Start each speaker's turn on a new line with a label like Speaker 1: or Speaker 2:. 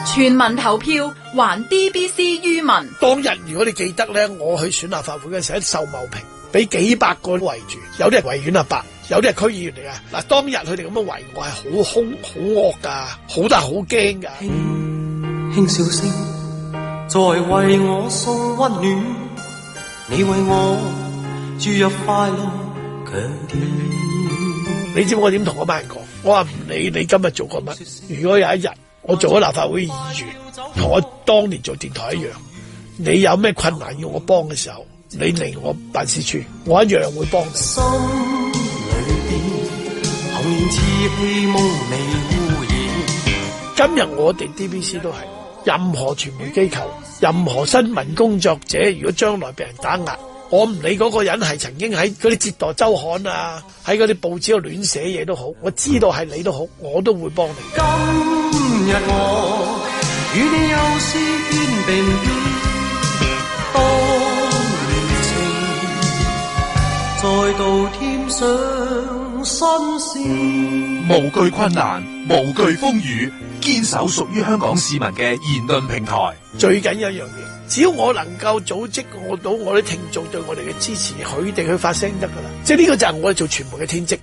Speaker 1: 全民投票還 DBC 於民。
Speaker 2: 當日如果你記得咧，我去選立法會嘅時候喺秀茂坪，俾幾百個圍住，有啲係維園阿伯，有啲係區議員嚟噶。嗱，當日佢哋咁樣圍我係好兇好惡噶，好大好驚噶。
Speaker 3: 輕輕笑聲在為我送溫暖，你為我注入快樂強電。
Speaker 2: 你知我點同嗰班人講？我話唔理你今日做過乜，如果有一日我做咗立法會議員，同我當年做電台一樣，你有咩困難要我幫嘅時候，你嚟我辦事處，我一樣會幫你。
Speaker 3: 心裏邊紅燃似希望未污染。
Speaker 2: 今日我哋 DBC 都係任何傳媒機構、任何新聞工作者，如果將來被人打壓，我唔理嗰個人係曾經喺嗰啲折墮周刊啊，喺嗰啲報紙度亂寫嘢都好，我知道係你都好，我都會幫你。
Speaker 3: 今日我與你又是肩並肩，當年情再度添上新鮮。
Speaker 4: 無懼困難，無懼風雨，堅守屬於香港市民嘅言論平台。
Speaker 2: 最緊要一樣嘢，只要我能夠組織到我啲聽眾對我哋嘅支持，佢哋去發聲得噶啦。即係呢個就係我哋做傳媒嘅天職。